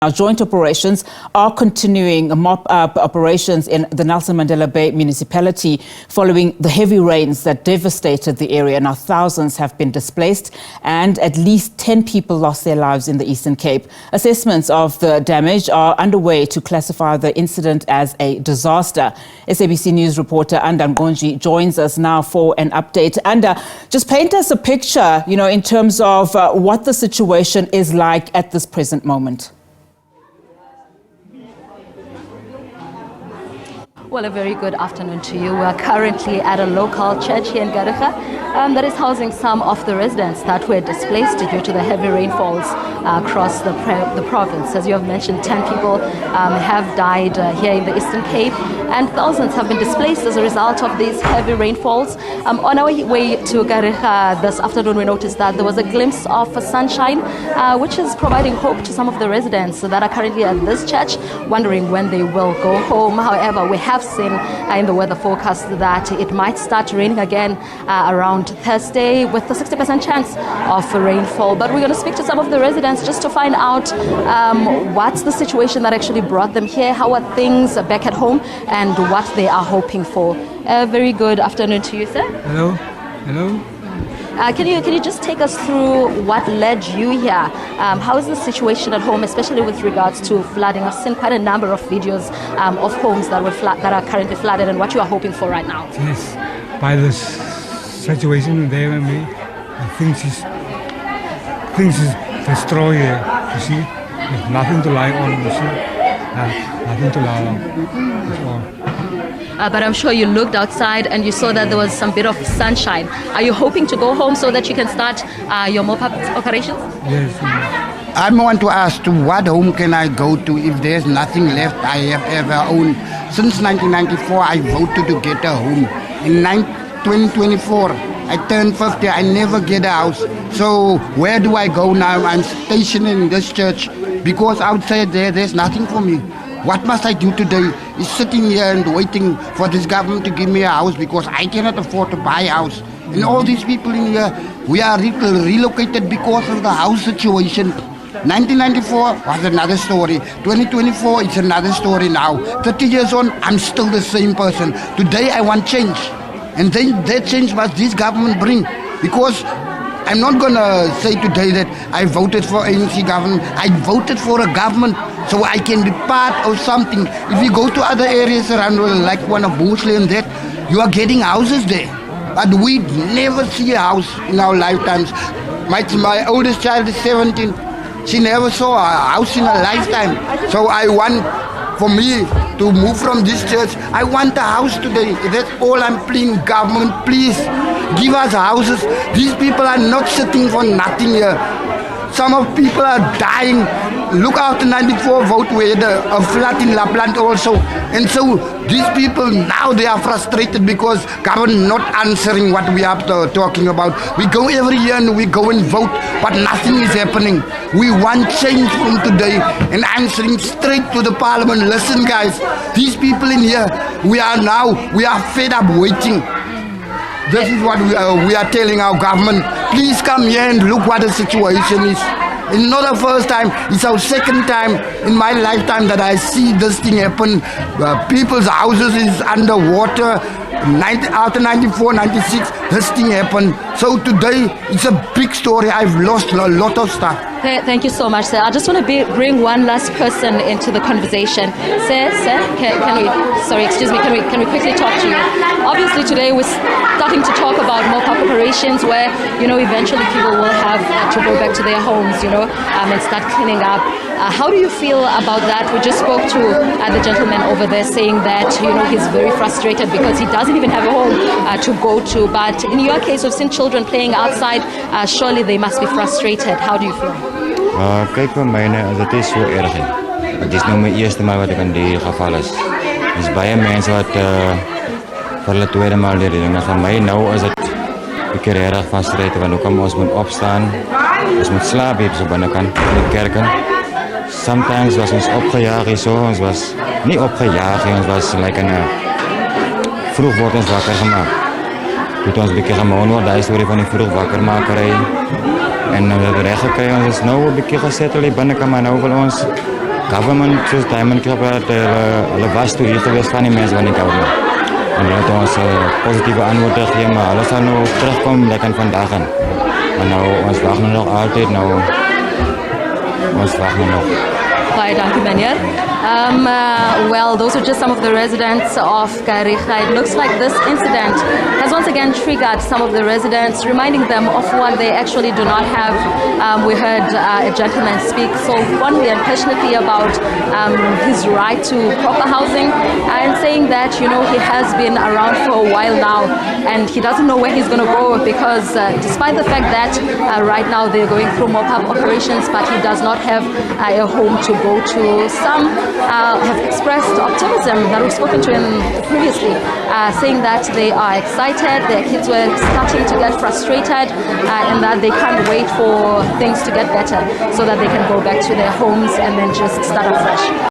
Our joint operations are continuing mop-up operations in the Nelson Mandela Bay Municipality following the heavy rains that devastated the area. Now, thousands have been displaced and at least 10 people lost their lives in the Eastern Cape. Assessments of the damage are underway to classify the incident as a disaster. SABC News reporter Nqonji joins us now for an update. And just paint us a picture, in terms of what the situation is like at this present moment. Well, a very good afternoon to you. We're currently at a local church here in Garega that is housing some of the residents that were displaced due to the heavy rainfalls across the province. As you have mentioned, 10 people have died here in the Eastern Cape, and thousands have been displaced as a result of these heavy rainfalls. On our way to Garega this afternoon, we noticed that there was a glimpse of sunshine, which is providing hope to some of the residents that are currently at this church, wondering when they will go home. However, we have seen in the weather forecast that it might start raining again around Thursday with a 60% chance of rainfall. But we're going to speak to some of the residents just to find out what's the situation that actually brought them here, how are things back at home, and what they are hoping for. A very good afternoon to you, sir. Hello. Hello. Can you just take us through what led you here? How is the situation at home, especially with regards to flooding? I've seen quite a number of videos of homes that are currently flooded, and what you are hoping for right now. Yes, by the situation there, things is destroyed here. You see, there's nothing to lie on. You see, nothing to lie on. That's all. But I'm sure you looked outside and you saw that there was some bit of sunshine. Are you hoping to go home so that you can start your mop-up operations? Yes. I want to ask, to what home can I go to if there's nothing left I have ever owned? Since 1994, I voted to get a home. In 2024, I turned 50, I never get a house. So where do I go now? I'm stationed in this church because outside there's nothing for me. What must I do today? Is sitting here and waiting for this government to give me a house because I cannot afford to buy a house. And all these people in here, we are relocated because of the house situation. 1994 was another story. 2024 is another story now. 30 years on, I'm still the same person. Today I want change. And then that change must this government bring. Because I'm not going to say today that I voted for ANC government. I voted for a government so I can be part of something. If you go to other areas around, like one of Boomslee and that, you are getting houses there. But we never see a house in our lifetimes. My oldest child is 17. She never saw a house in her lifetime. So I want, for me, to move from this church, I want a house today. That's all I'm pleading. Government, please give us houses. These people are not sitting for nothing here. Some of people are dying. Look after 94 vote, we had a flood in Lapland also. And so these people now they are frustrated because government not answering what we are talking about. We go every year and we go and vote, but nothing is happening. We want change from today, and I'm saying straight to the parliament, listen guys, these people in here, we are fed up waiting. This is what we are telling our government. Please come here and look what the situation is. It's not the first time, it's our second time in my lifetime that I see this thing happen. People's houses is underwater. After 94, 96, this thing happened. So today, it's a big story. I've lost a lot of stuff. Thank you so much, sir. I just want to bring one last person into the conversation. Sir, can we quickly talk to you? Obviously, today we're starting to talk about mop-up operations where, eventually people will have to go back to their homes, and start cleaning up. How do you feel about that? We just spoke to the gentleman over there saying that, he's very frustrated because he doesn't even have a home to go to. But in your case, we've seen children playing outside. Surely they must be frustrated. How do you feel? Kijk vir myne, dit is so erg. Dit is nou my eerste maal wat ek in die geval is. Dis baie mense wat vir hulle tweede maal leer doen. Maar vir my nou is dit ek regtig frustrerend want hoe kom ons moet opstaan? Ons moet slaap hier so binnekant in die kerk. Sometimes was ons opgejaag hier so, ons was nie opgejaag nie, ons was like vroeg word ons wakker gemaak. Toe ons 'n bietjie gemoon word, daai storie van die vroeg wakkermakery. En nou dat we reg gekry, ons is nou 'n bietjie gesettel hier binne, maar nou wil ons government soos Diamond gepraat, hulle was toe hier gewees van die mense van die government. En hulle het ons positieve antwoorde gegee, maar hulle sal nou terugkom lekker vandag aan. Maar nou, ons wag nou nog altyd, ons wag nou nog. Baie dankie, meneer. Well, those are just some of the residents of Karikha. It looks like this incident has once again triggered some of the residents, reminding them of what they actually do not have. We heard a gentleman speak so fondly and passionately about his right to proper housing and saying that, you know, he has been around for a while now and he doesn't know where he's going to go because despite the fact that right now they're going through mop-up operations, but he does not have a home to go to. Some have expressed optimism that we've spoken to him previously, saying that they are excited, their kids were starting to get frustrated and that they can't wait for things to get better so that they can go back to their homes and then just start afresh.